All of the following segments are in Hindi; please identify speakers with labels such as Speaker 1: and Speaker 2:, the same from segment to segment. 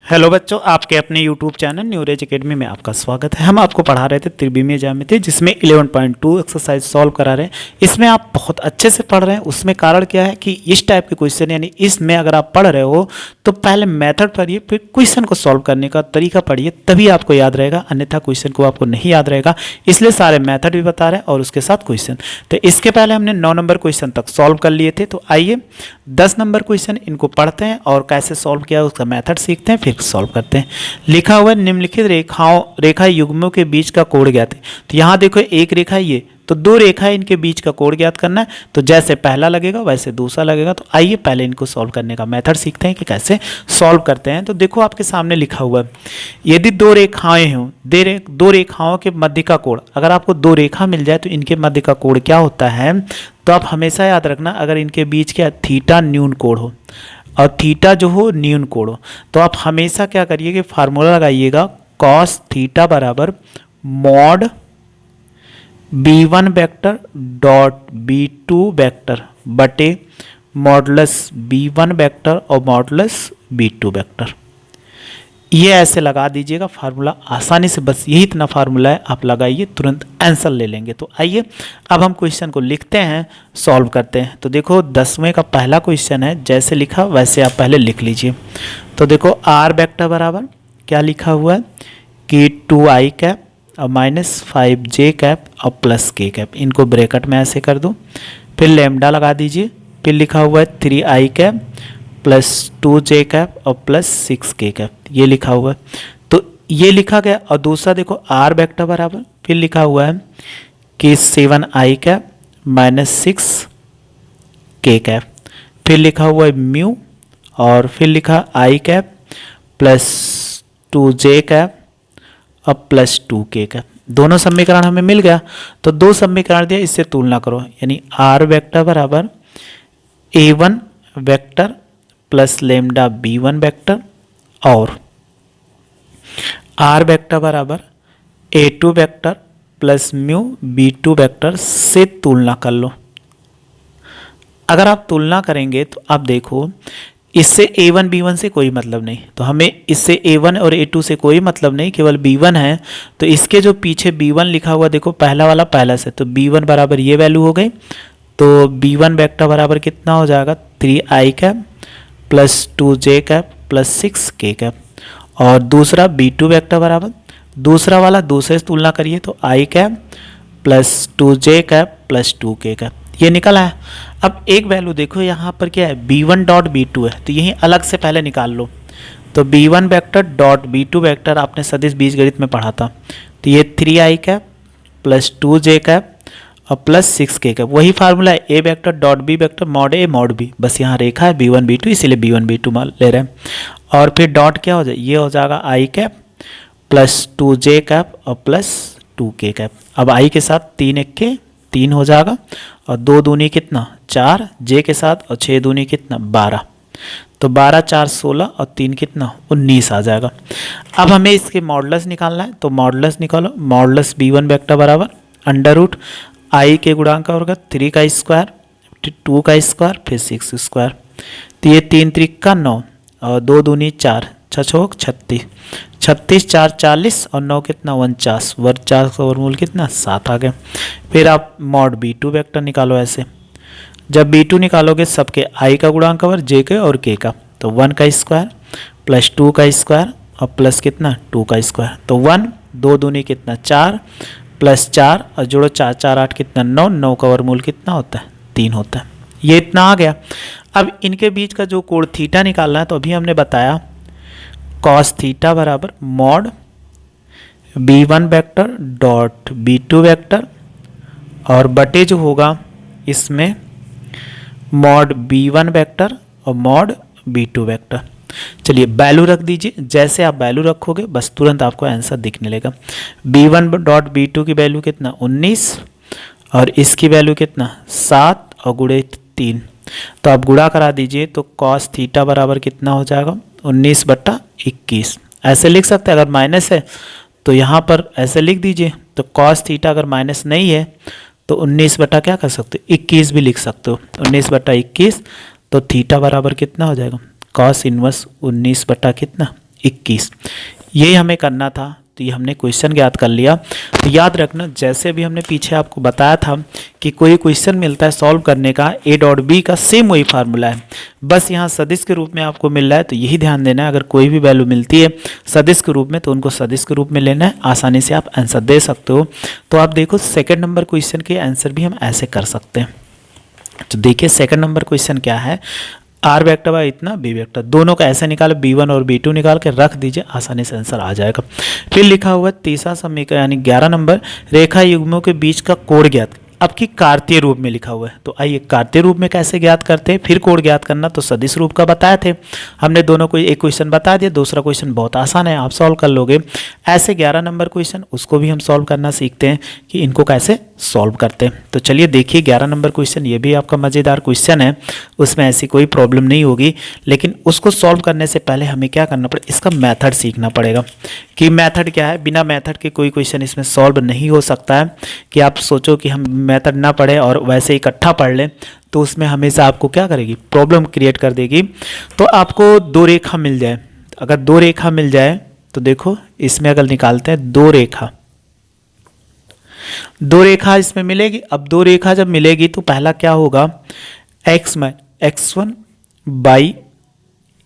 Speaker 1: हेलो बच्चों, आपके अपने YouTube चैनल न्यूरेज एकेडमी में आपका स्वागत है। हम आपको पढ़ा रहे थे त्रिविमीय ज्यामिति, जिसमें 11.2 एक्सरसाइज सॉल्व करा रहे हैं। इसमें आप बहुत अच्छे से पढ़ रहे हैं। उसमें कारण क्या है कि इस टाइप के क्वेश्चन, यानी इसमें अगर आप पढ़ रहे हो तो पहले मेथड पढ़िए, फिर क्वेश्चन को सॉल्व करने का तरीका पढ़िए, तभी आपको याद रहेगा, अन्यथा क्वेश्चन को आपको नहीं याद रहेगा। इसलिए सारे मेथड भी बता रहे हैं और उसके साथ क्वेश्चन। तो इसके पहले हमने 9 नंबर क्वेश्चन तक सॉल्व कर लिए थे। तो आइए 10 नंबर क्वेश्चन इनको पढ़ते हैं और कैसे सॉल्व किया उसका मेथड सीखते हैं, फिर सॉल्व करते हैं। लिखा हुआ निम्नलिखित रेखा युग्मों के बीच का कोण ज्ञात है। तो यहाँ देखो एक रेखा ये, तो दो रेखा इनके बीच का कोण ज्ञात करना है। तो जैसे पहला लगेगा वैसे दूसरा लगेगा। तो आइए पहले इनको सॉल्व करने का मेथड सीखते हैं कि कैसे सॉल्व करते हैं। तो देखो आपके सामने लिखा हुआ है, यदि दो रेखाएं हों, दो रेखाओं के मध्य का कोण, अगर आपको दो रेखा मिल जाए तो इनके मध्य का कोण क्या होता है, तो आप हमेशा याद रखना, अगर इनके बीच क्या थीटा न्यून कोण हो और थीटा जो हो न्यून कोण हो, तो आप हमेशा क्या करिए कि फार्मूला लगाइएगा, कॉस थीटा बराबर mod b1 vector dot b2 vector बटे मॉडुलस b1 वेक्टर और मॉडुलस b2 वेक्टर। ये ऐसे लगा दीजिएगा फार्मूला आसानी से, बस यही इतना फार्मूला है, आप लगाइए तुरंत आंसर ले लेंगे। तो आइए अब हम क्वेश्चन को लिखते हैं, सॉल्व करते हैं। तो देखो 10वें का पहला क्वेश्चन है, जैसे लिखा वैसे आप पहले लिख लीजिए। तो देखो आर वेक्टर बराबर क्या लिखा हुआ है कि 2i कैप और माइनस 5j कैप और प्लस k कैप, इनको ब्रैकेट में ऐसे कर दो। फिर लेमडा लगा दीजिए। फिर लिखा हुआ है 3i cap plus 2j cap और प्लस 6k कैप, ये लिखा हुआ है। तो ये लिखा गया। और दूसरा देखो आर वेक्टर बराबर फिर लिखा हुआ है कि 7i cap minus 6k cap, फिर लिखा हुआ है म्यू, और फिर लिखा i cap plus 2j cap और प्लस 2k कैप। दोनों समीकरण हमें मिल गया। तो दो समीकरण दिया, इससे तुलना करो, यानी आर वेक्टर बराबर a1 vector plus lambda b1 vector और आर वेक्टर बराबर a2 vector plus mu b2 vector से तुलना कर लो। अगर आप तुलना करेंगे तो आप देखो, इससे a1 b1 से कोई मतलब नहीं, तो हमें इससे a1 और a2 से कोई मतलब नहीं, केवल b1 है। तो इसके जो पीछे b1 लिखा हुआ देखो, पहला वाला पहला से, तो b1 बराबर ये वैल्यू हो गई। तो b1 वेक्टर बराबर कितना हो जाएगा, 3i cap plus 2j cap plus 6k cap. और दूसरा b2 वेक्टर बराबर, दूसरा वाला दूसरे से तुलना करिए, तो i cap plus 2j cap plus 2k cap, ये निकला है। अब एक वैल्यू देखो यहाँ पर क्या है, b1 डॉट b2 है, तो यही अलग से पहले निकाल लो। तो b1 vector dot b2 vector आपने सदिश बीजगणित में पढ़ा था। तो ये 3i cap plus 2j cap और प्लस 6k कैप, वही फार्मूला है, a vector dot b vector mod a mod b, बस यहाँ रेखा है b1 b2, इसीलिए b1 b2 ले रहे हैं। और फिर डॉट क्या हो जाए, ये हो जाएगा i cap plus 2j cap और प्लस 2k कैप। अब i के साथ 3 1 3 हो जाएगा, और 2 दूनी कितना 4, j के साथ, और 6 दूनी कितना 12, तो 12 4 16 और 3 कितना 19 आ जाएगा। अब हमें इसके मॉडुलस निकालना है, तो मॉडुलस निकालो। मॉडुलस b1 वेक्टर बराबर अंडर रूट i के गुणांक का होगा 3 का स्क्वायर, 2 का स्क्वायर, फिर 6 स्क्वायर। तो ये 3 3 का 9 और 2 दूनी 4, 6 छोक 36, 36 4 40 और 9 कितना 49, 49 का वर्गमूल कितना 7 आ गया। फिर आप मॉड b2 वेक्टर निकालो ऐसे। जब b2 निकालोगे सबके i का गुणांक और j के और k का, तो 1 का स्क्वायर प्लस 2 का स्क्वायर और प्लस कितना 2 का स्क्वायर, तो 1 2 दूनी कितना 4 प्लस 4 और जोड़ो 4 4 8 कितना 9, 9 का वर्गमूल कितना होता है 3 होता है। ये इतना आ गया। अब इनके बीच का जो कोण थीटा निकालना है, तो अभी हमने बताया कॉस थीटा बराबर mod b1 vector dot b2 vector और बटे जो होगा इसमें मॉड b1 वेक्टर और मॉड b2 वेक्टर। चलिए वैल्यू रख दीजिए, जैसे आप वैल्यू रखोगे बस तुरंत आपको आंसर दिखने लगेगा। b1 डॉट b2 की वैल्यू कितना 19 और इसकी वैल्यू कितना 7 और गुणे 3, तो आप गुणा करा दीजिए। तो कॉस थीटा बराबर कितना हो जाएगा 19 बट्टा 21, ऐसे लिख सकते हैं। अगर माइनस है तो यहाँ पर ऐसे लिख दीजिए। तो कॉस थीटा अगर माइनस नहीं है तो 19 बट्टा क्या कर सकते हो 21 भी लिख सकते हो, 19 बट्टा 21। तो थीटा बराबर कितना हो जाएगा कॉस इनवर्स 19 बटा कितना 21। ये हमें करना था, तो ये हमने क्वेश्चन ज्ञात कर लिया। तो याद रखना, जैसे भी हमने पीछे आपको बताया था कि कोई क्वेश्चन मिलता है सॉल्व करने का, ए डॉट बी का सेम वही फार्मूला है, बस यहाँ सदिश के रूप में आपको मिल रहा है। तो यही ध्यान देना है, अगर कोई भी वैल्यू मिलती है सदिश के रूप में तो उनको सदिश के रूप में लेना है, आसानी से आप आंसर दे सकते हो। तो आप देखो सेकेंड नंबर क्वेश्चन के आंसर भी हम ऐसे कर सकते हैं। तो देखिए सेकंड नंबर क्वेश्चन क्या है, आर वेक्टर बाय इतना बी वेक्टर, दोनों का ऐसे निकालो, b1 और b2 निकाल के रख दीजिए, आसानी से आंसर आ जाएगा। फिर लिखा हुआ तीसरा समीकरण यानी 11 नंबर, रेखा युग्मों के बीच का कोण ज्ञात, अब की कार्तीय रूप में लिखा हुआ है। तो आइए कार्तीय रूप में कैसे ज्ञात करते हैं, फिर कोण ज्ञात करना तो सदिश रूप का बताए थे हमने, दोनों को एक क्वेश्चन बता दिया, दूसरा क्वेश्चन बहुत आसान है, आप सॉल्व कर लोगे। ऐसे 11 नंबर क्वेश्चन उसको भी हम सॉल्व करना सीखते हैं कि इनको कैसे सॉल्व करते हैं। तो चलिए देखिए 11 नंबर क्वेश्चन, ये भी आपका मज़ेदार क्वेश्चन है, उसमें ऐसी कोई प्रॉब्लम नहीं होगी, लेकिन उसको सॉल्व करने से पहले हमें क्या करना पड़ेगा, इसका मेथड सीखना पड़ेगा कि मेथड क्या है। बिना मेथड के कोई क्वेश्चन इसमें सॉल्व नहीं हो सकता है। कि आप सोचो कि हम मेथड ना पढ़े और वैसे इकट्ठा पढ़ लें तो उसमें हमेशा आपको क्या करेगी, प्रॉब्लम क्रिएट कर देगी। तो आपको दो रेखा मिल जाए, अगर दो रेखा मिल जाए तो देखो इसमें अगर निकालते हैं दो रेखा इसमें मिलेगी। अब दो रेखा जब मिलेगी तो पहला क्या होगा, x1 बाई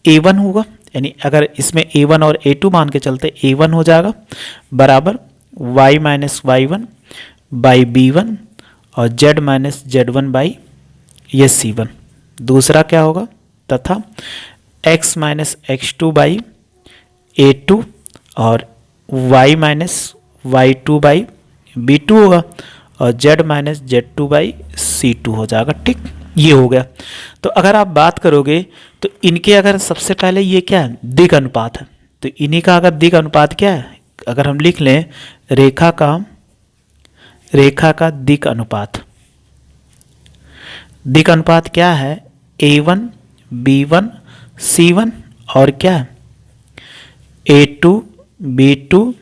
Speaker 1: a1 होगा, यानी अगर इसमें a1 और a2 मान के चलते a1 हो जाएगा बराबर y minus y1 by b1 और z माइनस z1 बाई ये c1। दूसरा क्या होगा, तथा x minus x2 by a2 और y minus y2 by b2 होगा और z minus z2 by c2 हो जाएगा। ठीक, ये हो गया। तो अगर आप बात करोगे तो इनके अगर सबसे पहले ये क्या है, दिक् अनुपात है, तो इन्हीं का अगर दिक् अनुपात क्या है, अगर हम लिख लें रेखा का दिक् अनुपात, दिक् अनुपात क्या है, a1 b1 c1 और क्या है a2 b2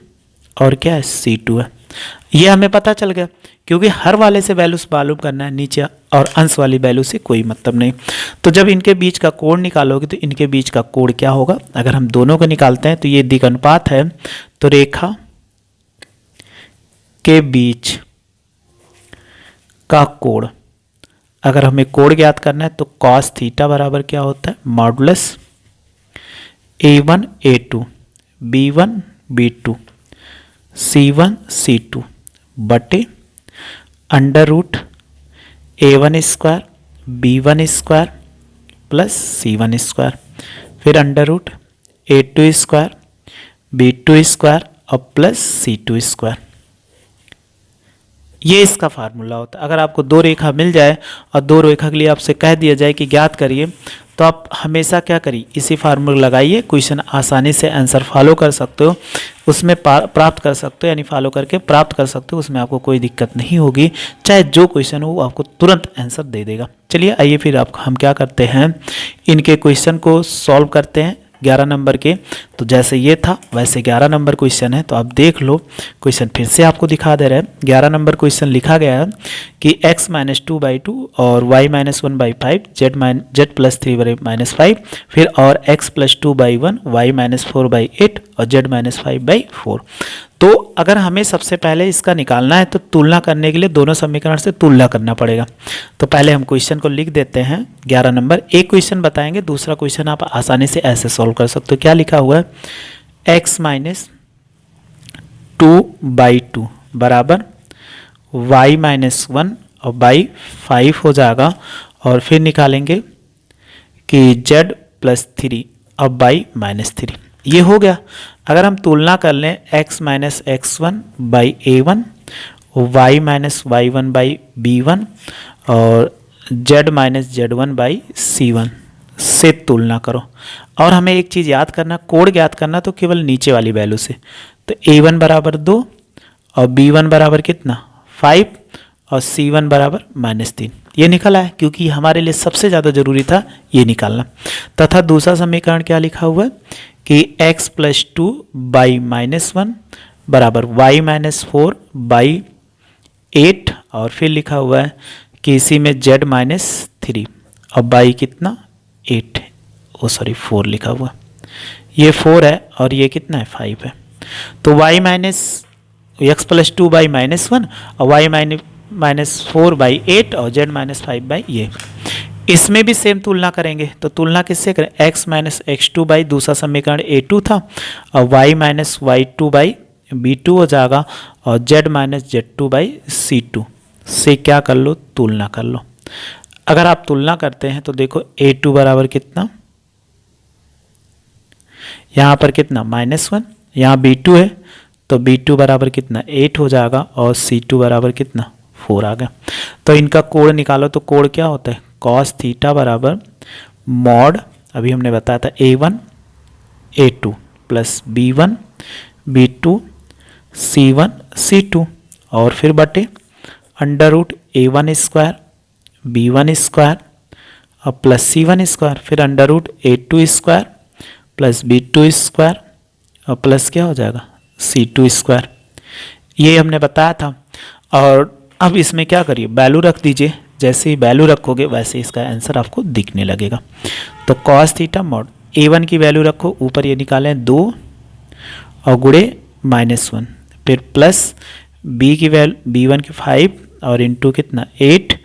Speaker 1: और क्या है c2 है। ये हमें पता चल गया क्योंकि हर वाले से वैल्यूज मालूम करना है नीचे और अंश वाली वैल्यू से कोई मतलब नहीं। तो जब इनके बीच का कोण निकालोगे तो इनके बीच का कोण क्या होगा, अगर हम दोनों को निकालते हैं तो ये दिक् अनुपात है, तो रेखा के बीच का कोण, अगर हमें कोण ज्ञात करना है तो कॉस थीटा बराबर क्या होता है, modulus a1 a2 b1 b2 c1 c2 बटे under root a1 square b1 square plus c1 square, फिर under root a2 square b2 square और प्लस c2 स्क्वायर। ये इसका फार्मूला होता है। अगर आपको दो रेखा मिल जाए और दो रेखा के लिए आपसे कह दिया जाए कि ज्ञात करिए, तो आप हमेशा क्या करिए, इसी फार्मूला लगाइए, क्वेश्चन आसानी से आंसर फॉलो कर सकते हो, उसमें प्राप्त कर सकते हो, यानी फॉलो करके प्राप्त कर सकते हो, उसमें आपको कोई दिक्कत नहीं होगी, चाहे जो क्वेश्चन हो वो आपको तुरंत आंसर दे देगा। चलिए आइए फिर हम क्या करते हैं, इनके क्वेश्चन को सॉल्व करते हैं 11 नंबर के। तो जैसे ये था वैसे 11 नंबर क्वेश्चन है, तो आप देख लो, क्वेश्चन फिर से आपको दिखा दे रहे हैं। 11 नंबर क्वेश्चन लिखा गया है कि x माइनस 2/2 और y माइनस 1/5 z प्लस 3/-5, फिर और x प्लस 2/1 y माइनस 4/8 और z माइनस 5/4। तो अगर हमें सबसे पहले इसका निकालना है तो तुलना करने के लिए दोनों समीकरण से तुलना करना पड़ेगा। तो पहले हम क्वेश्चन को लिख देते हैं 11 नंबर, एक क्वेश्चन बताएंगे, दूसरा क्वेश्चन आप आसानी से ऐसे सॉल्व कर सकते हो। क्या लिखा हुआ है, x माइनस 2/2 बराबर y माइनस 1 और बाई 5 हो जाएगा, और फिर निकालेंगे कि z प्लस 3 और बाई माइनस 3। ये हो गया। अगर हम तुलना कर लें x minus x1 by a1, y minus y1 by b1 और z minus z1 by c1 से तुलना करो। और हमें एक चीज़ याद करना, कोण ज्ञात करना तो केवल नीचे वाली वैल्यू से। तो a1 बराबर 2 और b1 बराबर कितना 5 और c1 बराबर -3। ये निकला है क्योंकि हमारे लिए सबसे ज़्यादा जरूरी था ये निकालना। तथा दूसरा समीकरण क्या लिखा हुआ है कि x प्लस 2 बाई -1 बराबर y माइनस 4 बाई 8, और फिर लिखा हुआ है कि इसी में z माइनस 3 और बाई कितना 8, 4 लिखा हुआ। ये 4 है और ये कितना है 5 है। तो y माइनस एक्स प्लस 2/-1 और y माइनस 4/8 और z माइनस 5 ये। इसमें भी सेम तुलना करेंगे, तो तुलना किससे करें, x माइनस x2 दूसरा समीकरण a2 था और y माइनस y2/b2 हो जाएगा और z माइनस z2/c2 से क्या कर लो, तुलना कर लो। अगर आप तुलना करते हैं तो देखो a2 बराबर कितना, यहाँ पर कितना -1, यहाँ b2 है तो b2 बराबर कितना 8 हो जाएगा और c2 बराबर कितना 4 आ गया। तो इनका कोण निकालो, तो कोण क्या होता है, cos थीटा बराबर मॉड, अभी हमने बताया था a1 a2 plus b1 b2 c1 c2 और फिर बटे under root a1 square b1 square और प्लस c1 स्क्वायर, फिर under root a2 square plus b2 square और प्लस क्या हो जाएगा c2 स्क्वायर। ये हमने बताया था। और अब इसमें क्या करिए, वैल्यू रख दीजिए, जैसे ही वैल्यू रखोगे वैसे इसका आंसर आपको दिखने लगेगा। तो cos थीटा मॉड a1 की वैल्यू रखो, ऊपर ये निकालें 2 और गुणे -1, फिर प्लस b की वैल्यू b1 की 5 और इंटू कितना 8,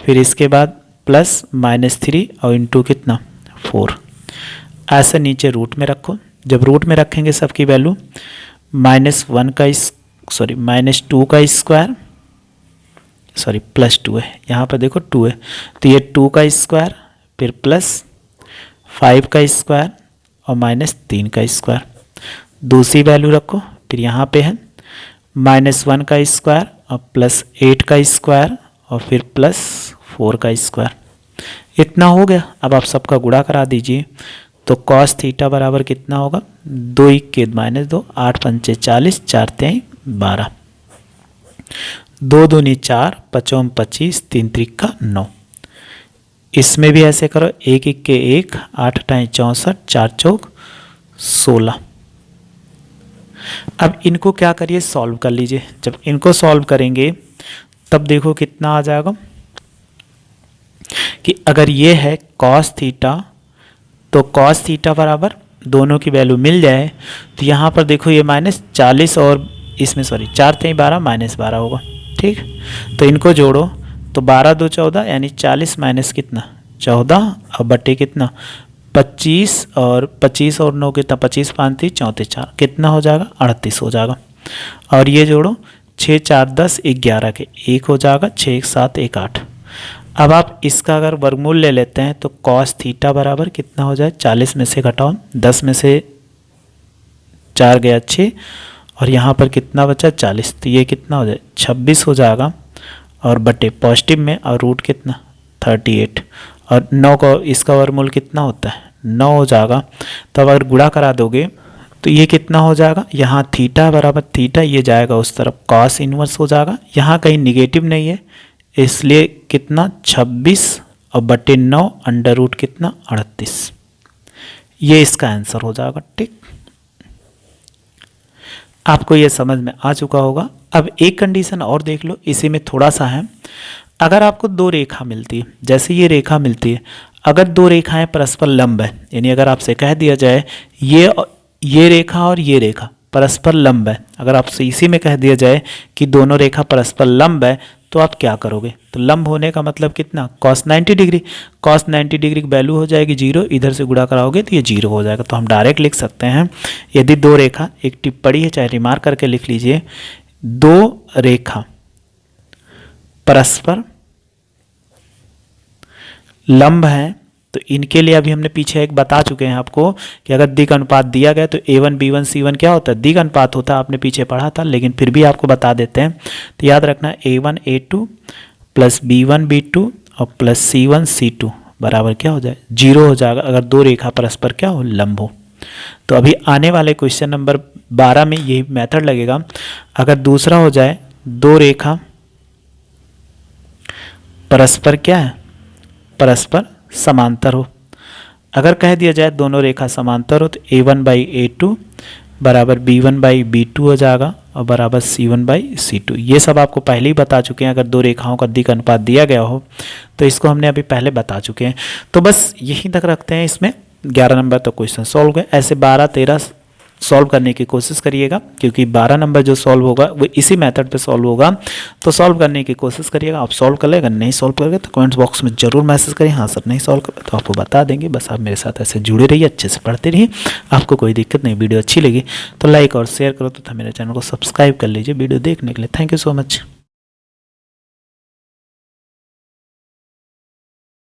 Speaker 1: फिर इसके बाद प्लस -3 और इंटू कितना 4। ऐसे नीचे रूट में रखो, जब रूट में रखेंगे सबकी वैल्यू -2 का स्क्वायर, सॉरी प्लस 2 है, यहाँ पर देखो 2 है तो ये 2 का स्क्वायर, फिर प्लस 5 का स्क्वायर और -3 का स्क्वायर। दूसरी वैल्यू रखो, फिर यहाँ पे है -1 का स्क्वायर और प्लस 8 का स्क्वायर और फिर प्लस 4 का स्क्वायर। इतना हो गया। अब आप सबका गुणा करा दीजिए, तो cos थीटा बराबर कितना होगा, 2 × -2 8 × 5 40 4 × 12, 2 दूनी 4 5 25 3 × 9। इसमें भी ऐसे करो, 1 × 1 8 × 64 4 चौक 16। अब इनको क्या करिए, सॉल्व कर लीजिए। जब इनको सॉल्व करेंगे तब देखो कितना आ जाएगा कि अगर ये है cos थीटा, तो cos थीटा बराबर दोनों की वैल्यू मिल जाए तो यहाँ पर देखो ये -40 और इसमें 4 × 12 -12 होगा। ठीक, तो इनको जोड़ो तो 12 2 14 यानी 40 माइनस कितना 14 और बटे कितना 25 और 9 कितना 25 5 3 34 4 कितना हो जाएगा 38 हो जाएगा। और ये जोड़ो 6 4 10 11 के 1 हो जाएगा, 6 1 7 1 8। अब आप इसका अगर वर्गमूल ले लेते हैं तो cos थीटा बराबर कितना हो जाए, 40 में से घटाओ 10 में से 4 गया 6 और यहाँ पर कितना बचा 40, तो ये कितना हो जाए 26 हो जाएगा और बटे पॉजिटिव में और रूट कितना 38 और 9 को इसका वर्गमूल कितना होता है 9 हो जाएगा। तो अगर गुणा करा दोगे तो ये कितना हो जाएगा, यहाँ थीटा बराबर थीटा ये जाएगा उस तरफ cos इनवर्स हो जाएगा, यहाँ कहीं निगेटिव नहीं है इसलिए कितना 26 और बटे 9 अंडर रूट कितना 38, ये इसका आंसर हो जाएगा। ठीक, आपको ये समझ में आ चुका होगा। अब एक कंडीशन और देख लो, इसी में थोड़ा सा है। अगर आपको दो रेखा मिलती है, जैसे ये रेखा मिलती है, अगर दो रेखाएं परस्पर लंब है, यानी अगर आपसे कह दिया जाए ये रेखा और ये रेखा परस्पर लंब है, अगर आपसे इसी में कह दिया जाए कि दोनों रेखा परस्पर लंब है तो आप क्या करोगे, तो लंब होने का मतलब कितना cos 90 डिग्री, cos 90 डिग्री की वैल्यू हो जाएगी 0, इधर से गुणा कराओगे तो ये 0 हो जाएगा। तो हम डायरेक्ट लिख सकते हैं, यदि दो रेखा, एक टिप्पणी है चाहे रिमार्क करके लिख लीजिए, दो रेखा परस्पर लंब है तो इनके लिए अभी हमने पीछे एक बता चुके हैं आपको कि अगर दिग अनुपात दिया गया तो a1 b1 c1 क्या होता है, दिग अनुपात होता है, आपने पीछे पढ़ा था लेकिन फिर भी आपको बता देते हैं। तो याद रखना a1 a2 plus b1 b2 और प्लस c1 c2 बराबर क्या हो जाए 0 हो जाएगा अगर दो रेखा परस्पर क्या हो लंब हो। तो अभी आने वाले क्वेश्चन नंबर 12 में यही मेथड लगेगा। अगर दूसरा हो जाए दो रेखा परस्पर क्या है, परस्पर समांतर हो, अगर कह दिया जाए दोनों रेखा समांतर हो तो a1/a2 बराबर b1/b2 हो जाएगा और बराबर c1/c2। ये सब आपको पहले ही बता चुके हैं। अगर दो रेखाओं का दिग अनुपात दिया गया हो तो इसको हमने अभी पहले बता चुके हैं। तो बस यहीं तक रखते हैं इसमें। 11 नंबर तक क्वेश्चन सॉल्व है। ऐसे 12, 13 सॉल्व करने की कोशिश करिएगा, क्योंकि 12 नंबर जो सॉल्व होगा वो इसी मेथड पे सॉल्व होगा, तो सॉल्व करने की कोशिश करिएगा। आप सॉल्व कर लेगा, नहीं सॉल्व करोगे तो कमेंट्स बॉक्स में जरूर मैसेज करिए, हाँ सर नहीं सॉल्व कर, तो आपको बता देंगे। बस आप मेरे साथ ऐसे जुड़े रहिए, अच्छे से पढ़ते रहिए, आपको कोई दिक्कत नहीं। वीडियो अच्छी लगी तो लाइक और शेयर करो तथा मेरे चैनल को सब्सक्राइब कर लीजिए। वीडियो देखने के लिए थैंक यू सो मच।